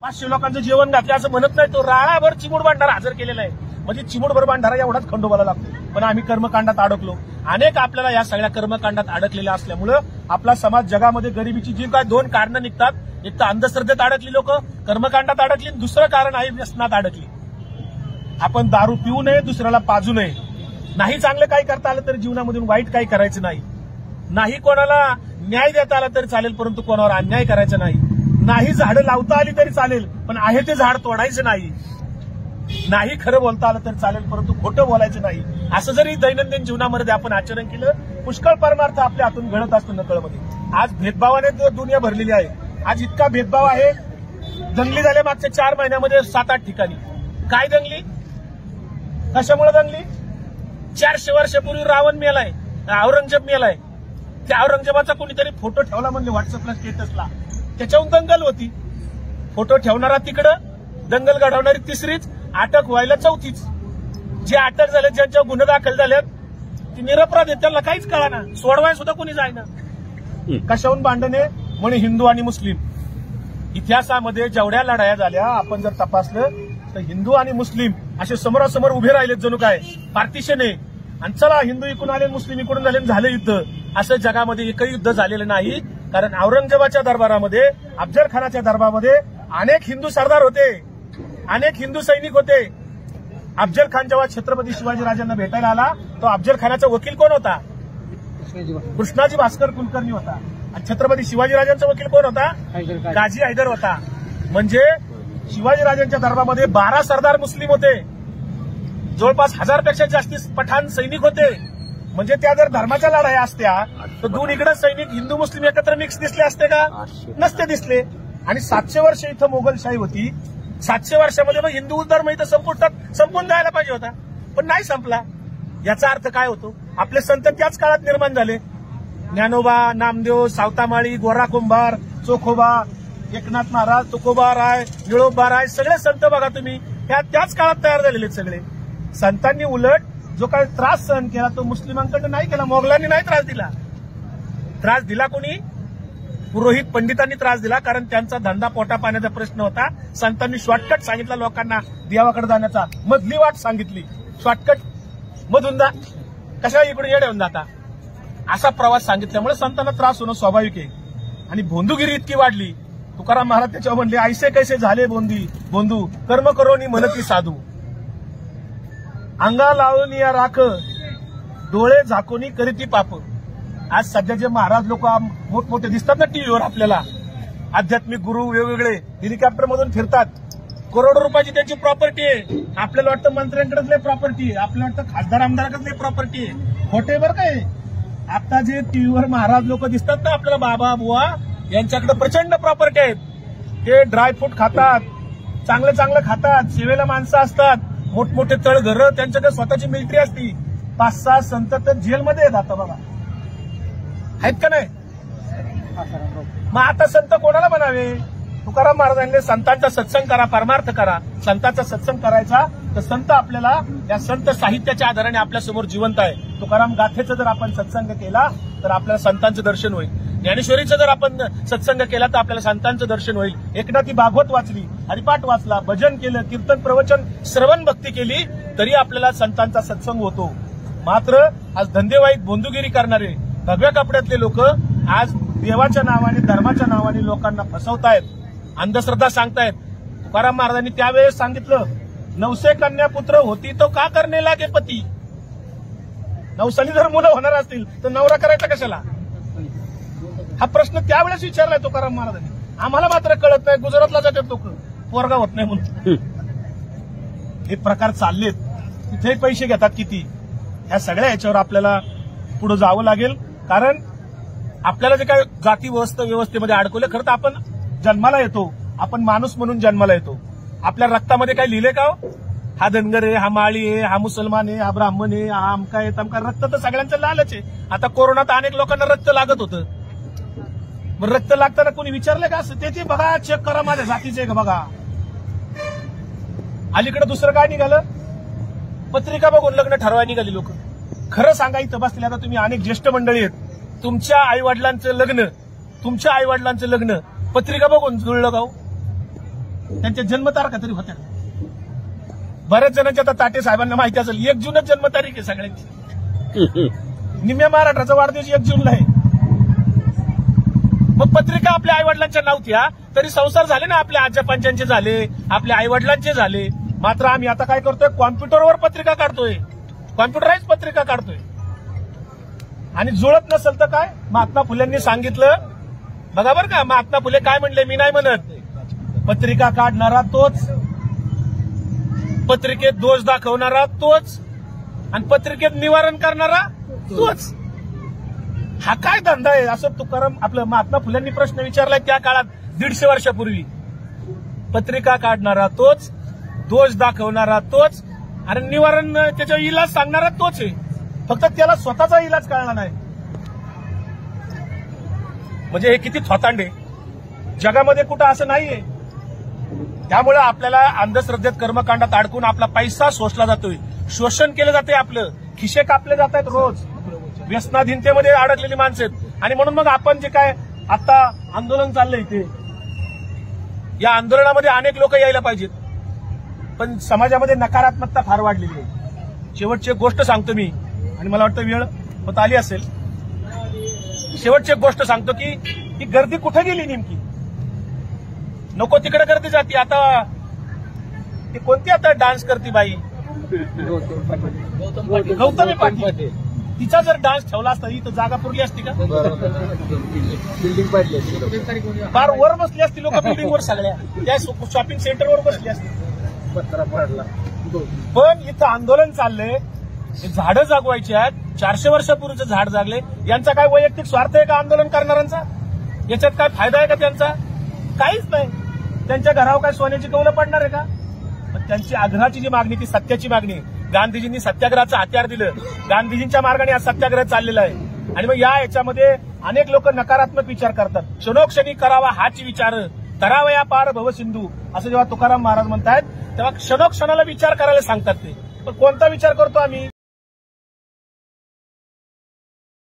500 लोकांचं जेवण घातलं असं म्हणत नाही, तो राळाभर चिमूड भांडारा हजर केलेला आहे. म्हणजे चिमूडभर भांडारा एवढाच खंडोबाला लागतो. पण आम्ही कर्मकांडात अडकलो. अनेक आपल्याला या सगळ्या कर्मकांडात अडकलेल्या असल्यामुळं आपला समाज जगामध्ये गरिबीची जी काय 2 कारणं निघतात. एक तर अंधश्रद्धेत अडकली लोक, कर्मकांडात अडकली. दुसरं कारण आहे व्यसनात अडकली. आपण दारू पिऊ नये, दुसऱ्याला पाजू नये. नाही चांगलं काही करता आलं तरी जीवनामधून वाईट काही करायचं नाही. नाही कोणाला न्याय देता आला तरी चालेल, परंतु कोणावर अन्याय करायचा नाही. नाही झाडं लावता आली तरी चालेल, पण आहे ते झाड तोडायचं नाही. नाही खरं बोलता आलं तरी चालेल, परंतु खोटं बोलायचं नाही. असं जरी दैनंदिन जीवनामध्ये आपण आचरण केलं, पुष्कळ परमार्थ आपल्या हातून घडत असतो नकळमध्ये. आज भेदभावाने दुनिया भरलेली आहे. आज इतका भेदभाव आहे. दंगली झाल्या मागच्या 4 महिन्यामध्ये 7-8 ठिकाणी. काय दंगली? कशामुळे दंगली? 400 वर्षापूर्वी रावण मेलाय, औरंगजेब मेलाय. त्या औरंगजेबाचा कोणीतरी फोटो ठेवला म्हणले व्हॉट्सअपला, स्टेटसला. त्याच्याहून दंगल होती. फोटो ठेवणारा तिकडं, दंगल घडवणारी तिसरीच, अटक व्हायला 4थीच. जे अटक झाले, ज्यांच्यावर गुन्हे दाखल झालेत, ती निरपराध आहेत, त्यांना काहीच कळाना. सोडवाय सुद्धा कोणी जायना. कशाहून भांडणे? म्हणे हिंदू आणि मुस्लिम. इतिहासामध्ये जेवढ्या लढाया झाल्या आपण जर तपासलं तर हिंदू आणि मुस्लिम असे समोरासमोर उभे राहिलेत, जणू काय पार्टिशन आहे. आणि चला हिंदू इकडून आले, मुस्लिम इकडून आले, झालं युद्ध. असं जगामध्ये एकही युद्ध झालेलं नाही. कारण औरंगजेबाच्या दरबारामध्ये, अफजल खानाच्या दरबारामध्ये अनेक हिंदू सरदार होते, अनेक हिंदू सैनिक होते. अफजल खान जेव्हा छत्रपती शिवाजीराजांना भेटायला आला, तो अफजल खानाचा वकील कोण होता? कृष्णाजी भास्कर कुलकर्णी होता. आणि छत्रपती शिवाजीराजांचा वकील कोण होता? गाजी हैदर होता. म्हणजे शिवाजीराजांच्या दरबारामध्ये 12 सरदार मुस्लिम होते. जवळपास 1000 पेक्षा जास्ती पठाण सैनिक होते. म्हणजे त्या जर धर्माच्या लढाया असत्या तर दोन्हीकडे सैनिक हिंदू मुस्लिम एकत्र मिक्स दिसले असते का? नसते दिसले. आणि 700 वर्ष इथं मोगलशाही होती. 700 वर्षामध्ये मग हिंदू धर्म इथं संपून जायला पाहिजे होता, पण नाही संपला. याचा अर्थ काय होतो? आपले संत त्याच काळात निर्माण झाले. ज्ञानोबा, नामदेव, सावतामाळी, गोरा कुंभार, चोखोबा, एकनाथ महाराज, तुकोबा राय, निळोबा राय, सगळे संत बघा तुम्ही, त्याच काळात तयार झालेले सगळे. संतांनी उलट जो काही त्रास सहन केला तो मुस्लिमांकडे नाही केला. मोगलांनी नाही त्रास दिला. त्रास दिला कोणी? पुरोहित पंडितांनी त्रास दिला. कारण त्यांचा धंदा पोटा पाण्याचा प्रश्न होता. संतांनी शॉर्टकट सांगितला लोकांना देवाकडे जाण्याचा. मधली वाट सांगितली, शॉर्टकट मधून जा, कशाला इकडे येडे होऊन जाता, असा प्रवास सांगितल्यामुळे संतांना त्रास होणं स्वाभाविक आहे. आणि भोंदूगिरी इतकी वाढली. तुकाराम महाराज त्याच्यावर म्हणले, ऐसे कैसे झाले बोंधू, कर्म करोनी म्हणती साधू. अंगा लावून या राख, डोळे झाकोनी करीती पाप. आज सध्या जे महाराज लोक मोठमोठे दिसतात ना टीव्हीवर आपल्याला, आध्यात्मिक गुरु वेगवेगळे हेलिकॉप्टर मधून फिरतात. करोडो रुपयाची त्यांची प्रॉपर्टी आहे. आपल्याला वाटतं मंत्र्यांकडेच लय प्रॉपर्टी आहे, आपल्याला वाटतं खासदार आमदाराकडेच लय प्रॉपर्टी आहे. खोटे बरं काय. आता जे टीव्हीवर महाराज लोक दिसतात ना आपल्याला, बाबा बुवा, यांच्याकडे प्रचंड प्रॉपर्टी आहेत. ते ड्रायफ्रूट खातात, चांगलं खातात, सेवेला माणसं असतात, मोठमोठे तळघर, त्यांच्याकडे स्वतःची मिलिटरी असती. 5-6 संत तर जेलमध्ये आहेत आता बघा, आहेत का नाही? मग आता संत कोणाला म्हणावे? तुकाराम महाराजांनी संतांचा सत्संग करा, परमार्थ करा. संतांचा सत्संग करायचा तर संत आपल्याला या संत साहित्याच्या आधाराने आपल्यासमोर जिवंत आहे. तुकाराम गाथेचा जर आपण सत्संग केला तर आपल्याला संतांचं दर्शन होईल. ज्ञानेश्वरीचा जर आपण सत्संग केला तर आपल्याला संतांचं दर्शन होईल. एकनाथी भागवत वाचली, हरिपाठ वाचला, भजन केलं, कीर्तन, प्रवचन, श्रवण भक्ती केली तरी आपल्याला संतांचा सत्संग होतो. मात्र आज धंदेवाईत बोंदुगिरी करणारे भगव्या कपड्यातले लोक आज देवाच्या नावाने, धर्माच्या नावाने लोकांना फसवतायत, अंधश्रद्धा सांगतायत. तुकाराम महाराजांनी त्यावेळेस सांगितलं, 900 कन्या पुत्र होती तो का करणे लागे पती. 900 जर मुलं होणार असतील तर नवरा करायचा कशाला, हा प्रश्न त्यावेळेस विचारलाय तुकाराम महाराजांनी. आम्हाला मात्र कळत नाही, गुजरातला जातात लोक, पोरगा होत नाही म्हणून. हे प्रकार चाललेत. तिथे पैसे घेतात किती. ह्या सगळ्या याच्यावर आपल्याला पुढे जावं लागेल. कारण आपल्याला जे काय जाती व्यवस्थेमध्ये अडकवलं, खरं तर आपण जन्माला येतो, आपण माणूस म्हणून जन्माला येतो. आपल्या रक्तामध्ये काय लिहिले का? हा धनगर आहे, हा माळी आहे, हा मुसलमान आहे, हा ब्राह्मण आहे, हा अमका आहे, तमका. रक्त तर सगळ्यांचं लालच आहे. आता कोरोनात अनेक लोकांना रक्त लागत होतं. मग रक्त लागताना कोणी विचारलं का? असं ते बघा, चेक करा माझ्या जातीचे आहे का बघा. अलीकडे दुसरं काय निघालं? पत्रिका बघून लग्न ठरवायला निघाली लोक. खरं सांगा, इथं बसले आता तुम्ही अनेक ज्येष्ठ मंडळी आहेत, तुमच्या आईवडिलांचं लग्न पत्रिका बघून जुळलं गाव. त्यांच्या जन्मतारखा तरी होत्या. बऱ्याच जणांच्या आता ताटे साहेबांना माहिती असेल 1 जूनच जन्मतारीख आहे सगळ्यांची. निम्म्या महाराष्ट्राचा वाढदिवस 1 जूनला आहे. मग पत्रिका आपल्या आई वडिलांच्या नव्हत्या तरी संसार झाले ना, आपल्या आजा पंचांचे झाले, आपल्या आई वडिलांचे झाले. मात्र आम्ही आता काय करतोय, कॉम्प्युटरवर पत्रिका काढतोय, कॉम्प्युटराईज पत्रिका काढतोय. आणि जुळत नसेल तर काय, महात्मा फुलेंनी सांगितलं बघा बरं का, महात्मा फुले काय म्हणले, मी नाही म्हणत. पत्रिका काढणारा तोच, पत्रिकेत दोष दाखवणारा तोच, आणि पत्रिकेत निवारण करणारा तोच. हा काय धंदा आहे असं तुकाराम आपलं महात्मा फुलेंनी प्रश्न विचारलाय त्या काळात 150 वर्षापूर्वी. पत्रिका काढणारा तोच, दोष दाखवणारा तोच, आणि निवारण त्याचा इलाज सांगणारा तोच आहे. फक्त त्याला स्वतःचा इलाज कळला नाही. म्हणजे हे किती थोतांडे, जगामध्ये कुठं असं नाहीये. त्यामुळे आपल्याला अंधश्रद्धेत कर्मकांडात अडकून आपला पैसा शोषला जातोय, शोषण केलं जाते, आपलं खिशे कापले जात आहेत रोज, व्यसनाधीनतेमध्ये अडकलेली माणसं आहेत. आणि म्हणून मग आपण जे काय आता आंदोलन चाललंय ते, या आंदोलनामध्ये अनेक लोक यायला पाहिजेत, पण समाजामध्ये नकारात्मकता फार वाढलेली आहे. शेवटची एक गोष्ट सांगतो मी, आणि मला वाटतं वेळ होत आली असेल. शेवटची एक गोष्ट सांगतो की ही गर्दी कुठे गेली नेमकी, नको तिकडे गर्दी जाते. आता ती कोणती आता डान्स करती बाई, गौतमी पाटील, तिचा जर डान्स ठेवला असता इथं जागा पुरली असती का, बिल्डिंग पाडली, फार वर बसली असती लोक, बिल्डिंगवर सगळ्या त्या शॉपिंग सेंटरवर बसली असती. पत्रा पाडला. पण इथं आंदोलन चाललंय, झाडं जागवायची आहेत. 400 वर्षापूर्वीचं झाड जागले. यांचा काय वैयक्तिक स्वार्थ आहे का आंदोलन करणाऱ्यांचा? याच्यात काय फायदा आहे का त्यांचा? काहीच नाही. त्यांच्या घरावर काय सोन्याची कौलं पडणार आहे का? पण त्यांची आग्रहाची जी मागणी ती सत्याची मागणी. गांधीजींनी सत्याग्रहाचं हत्यार दिलं, गांधीजींच्या मार्गाने हा सत्याग्रह चाललेला आहे. आणि मग याच्यामध्ये अनेक लोक नकारात्मक विचार करतात. क्षणोक्षणी करावा हाच विचार, तरावया पार भवसिंधू, असं जेव्हा तुकाराम महाराज म्हणतात तेव्हा क्षणोक्षणाला विचार करायला सांगतात ते. पण कोणता विचार करतो आम्ही?